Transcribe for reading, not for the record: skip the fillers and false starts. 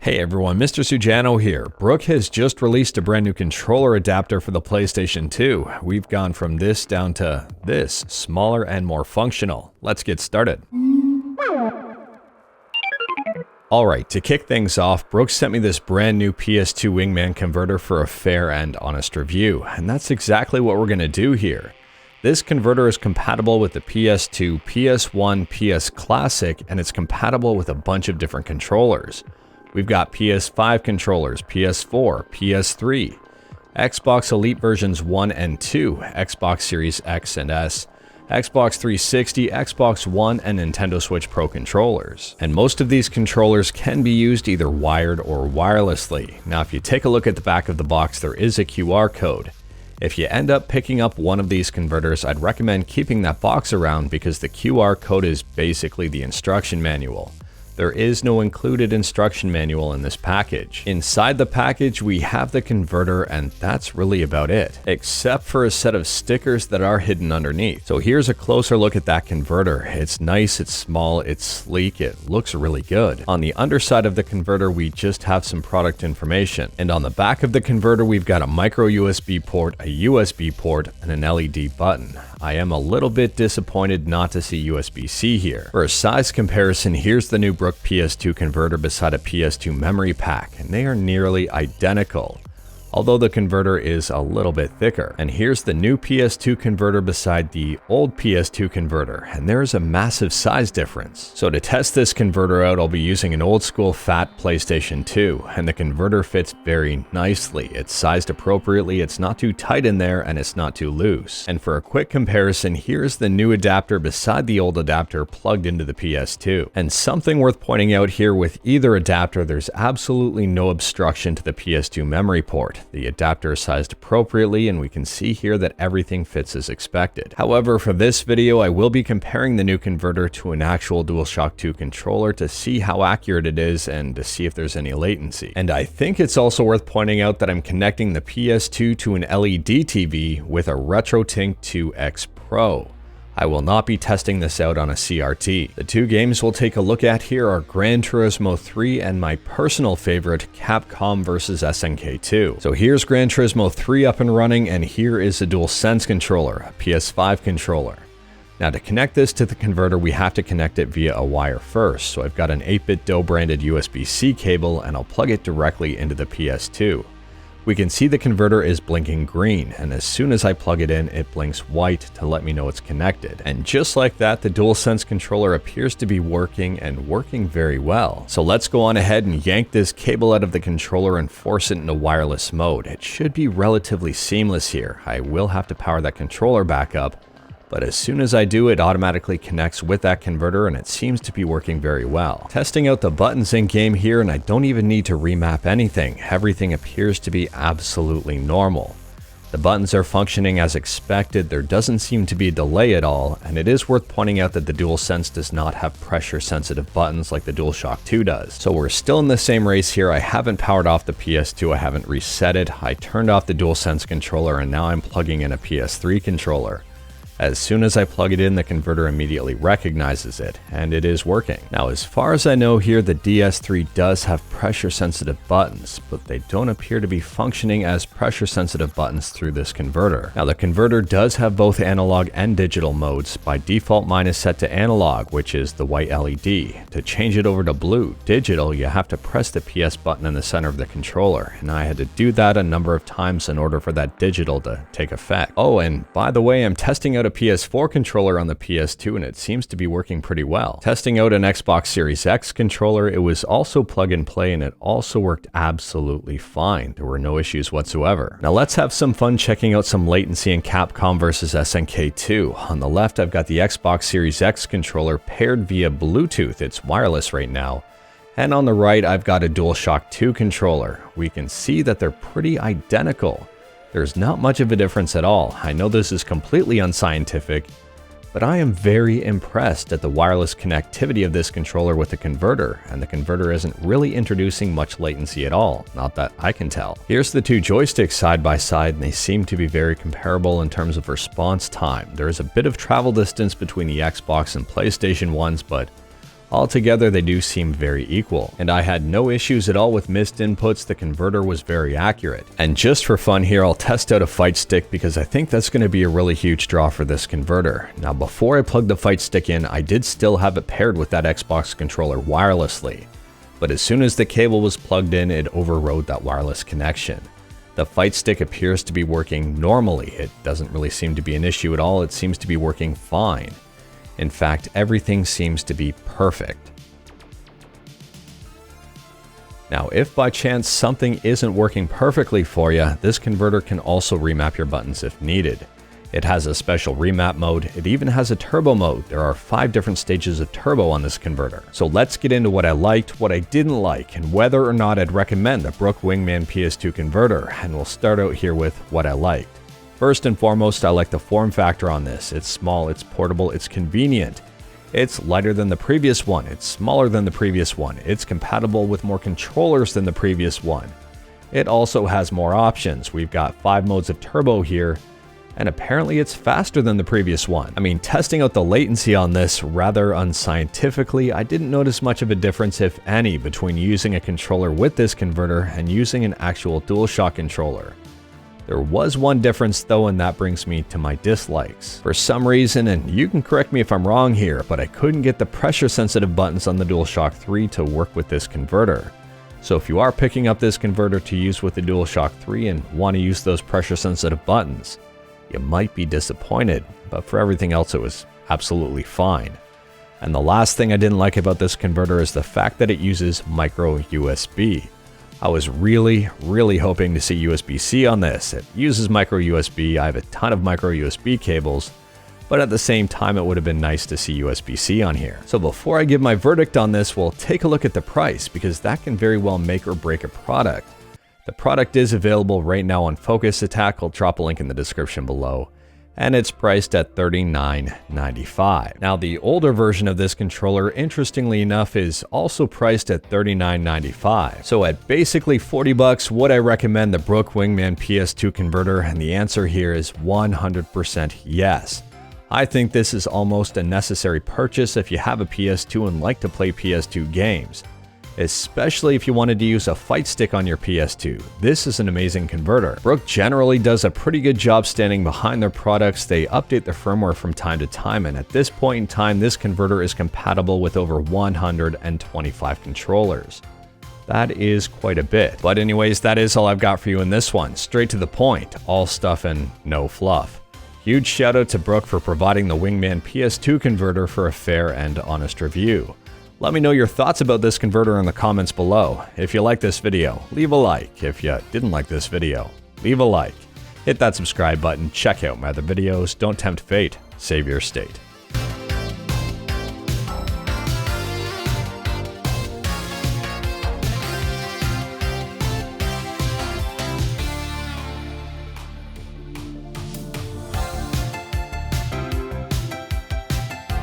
Hey everyone, Mr. Sujano here. Brook has just released a brand new controller adapter for the PlayStation 2. We've gone from this down to this, smaller and more functional. Let's get started. Alright, to kick things off, Brook sent me this brand new PS2 Wingman converter for a fair and honest review, and that's exactly what we're going to do here. This converter is compatible with the PS2, PS1, PS Classic, and it's compatible with a bunch of different controllers. We've got PS5 controllers, PS4, PS3, Xbox Elite versions 1 and 2, Xbox Series X and S, Xbox 360, Xbox One, and Nintendo Switch Pro controllers. And most of these controllers can be used either wired or wirelessly. Now, if you take a look at the back of the box, there is a QR code. If you end up picking up one of these converters, I'd recommend keeping that box around because the QR code is basically the instruction manual. There is no included instruction manual in this package. Inside the package, we have the converter, and that's really about it, except for a set of stickers that are hidden underneath. So here's a closer look at that converter. It's nice, it's small, it's sleek, it looks really good. On the underside of the converter, we just have some product information. And on the back of the converter, we've got a micro USB port, a USB port, and an LED button. I am a little bit disappointed not to see USB-C here. For a size comparison, here's the new Brook PS2 converter beside a PS2 memory pack, and they are nearly identical, although the converter is a little bit thicker. And here's the new PS2 converter beside the old PS2 converter, and there is a massive size difference. So to test this converter out, I'll be using an old school fat PlayStation 2, and the converter fits very nicely. It's sized appropriately, it's not too tight in there, and it's not too loose. And for a quick comparison, here's the new adapter beside the old adapter plugged into the PS2. And something worth pointing out here, with either adapter, there's absolutely no obstruction to the PS2 memory port. The adapter is sized appropriately, and we can see here that everything fits as expected. However, for this video, I will be comparing the new converter to an actual DualShock 2 controller to see how accurate it is and to see if there's any latency. And I think it's also worth pointing out that I'm connecting the PS2 to an LED TV with a RetroTink 2X Pro. I will not be testing this out on a CRT. The two games we'll take a look at here are Gran Turismo 3 and my personal favorite, Capcom vs SNK 2. So here's Gran Turismo 3 up and running, and here is a DualSense controller, a PS5 controller. Now to connect this to the converter, we have to connect it via a wire first. So I've got an 8BitDo branded USB-C cable, and I'll plug it directly into the PS2. We can see the converter is blinking green, and as soon as I plug it in, it blinks white to let me know it's connected. And just like that, the DualSense controller appears to be working, and working very well. So let's go on ahead and yank this cable out of the controller and force it into wireless mode. It should be relatively seamless here. I will have to power that controller back up, but as soon as I do, it automatically connects with that converter, and it seems to be working very well. Testing out the buttons in game here, and I don't even need to remap anything. Everything appears to be absolutely normal. The buttons are functioning as expected, there doesn't seem to be a delay at all, and it is worth pointing out that the DualSense does not have pressure sensitive buttons like the DualShock 2 does. So we're still in the same race here. I haven't powered off the PS2, I haven't reset it, I turned off the DualSense controller, and now I'm plugging in a PS3 controller. As soon as I plug it in, the converter immediately recognizes it, and it is working. Now, as far as I know here, the DS3 does have pressure-sensitive buttons, but they don't appear to be functioning as pressure-sensitive buttons through this converter. Now, the converter does have both analog and digital modes. By default, mine is set to analog, which is the white LED. To change it over to blue, digital, you have to press the PS button in the center of the controller, and I had to do that a number of times in order for that digital to take effect. Oh, and by the way, I'm testing out a PS4 controller on the PS2, and it seems to be working pretty well. Testing out an Xbox Series X controller, it was also plug and play, and it also worked absolutely fine. There were no issues whatsoever. Now let's have some fun checking out some latency in Capcom vs SNK 2. On the left, I've got the Xbox Series X controller paired via Bluetooth. It's wireless right now. And on the right, I've got a DualShock 2 controller. We can see that they're pretty identical. There's not much of a difference at all. I know this is completely unscientific, but I am very impressed at the wireless connectivity of this controller with the converter, and the converter isn't really introducing much latency at all, not that I can tell. Here's the two joysticks side by side, and they seem to be very comparable in terms of response time. There is a bit of travel distance between the Xbox and PlayStation ones, but Altogether, they do seem very equal, and I had no issues at all with missed inputs. The converter was very accurate. And just for fun here, I'll test out a fight stick because I think that's going to be a really huge draw for this converter. Now, before I plugged the fight stick in, I did still have it paired with that Xbox controller wirelessly. But as soon as the cable was plugged in, it overrode that wireless connection. The fight stick appears to be working normally. It doesn't really seem to be an issue at all. It seems to be working fine. In fact, everything seems to be perfect. Now, if by chance something isn't working perfectly for you, this converter can also remap your buttons if needed. It has a special remap mode. It even has a turbo mode. There are 5 different stages of turbo on this converter. So let's get into what I liked, what I didn't like, and whether or not I'd recommend the Brook Wingman PS2 converter. And we'll start out here with what I liked. First and foremost, I like the form factor on this. It's small, it's portable, it's convenient. It's lighter than the previous one, it's smaller than the previous one, it's compatible with more controllers than the previous one. It also has more options. We've got 5 modes of turbo here, and apparently it's faster than the previous one. I mean, testing out the latency on this rather unscientifically, I didn't notice much of a difference, if any, between using a controller with this converter and using an actual DualShock controller. There was one difference though, and that brings me to my dislikes. For some reason, and you can correct me if I'm wrong here, but I couldn't get the pressure sensitive buttons on the DualShock 3 to work with this converter. So if you are picking up this converter to use with the DualShock 3 and want to use those pressure sensitive buttons, you might be disappointed, but for everything else it was absolutely fine. And the last thing I didn't like about this converter is the fact that it uses micro USB. I was really hoping to see USB-C on this. It uses micro USB. I have a ton of micro USB cables, but at the same time, it would have been nice to see USB-C on here. So before I give my verdict on this, we'll take a look at the price, because that can very well make or break a product. The product is available right now on Focus Attack. I'll drop a link in the description below. And it's priced at $39.95. Now, the older version of this controller, interestingly enough, is also priced at $39.95. So at basically $40, would I recommend the Brook Wingman PS2 converter? And the answer here is 100% yes. I think this is almost a necessary purchase if you have a PS2 and like to play PS2 games. Especially if you wanted to use a fight stick on your PS2. This is an amazing converter. Brook generally does a pretty good job standing behind their products. They update the firmware from time to time, and at this point in time, this converter is compatible with over 125 controllers. That is quite a bit. But anyways, that is all I've got for you in this one. Straight to the point, all stuff and no fluff. Huge shout out to Brook for providing the Wingman PS2 converter for a fair and honest review. Let me know your thoughts about this converter in the comments below. If you like this video, leave a like. If you didn't like this video, leave a like. Hit that subscribe button, check out my other videos, don't tempt fate, save your state.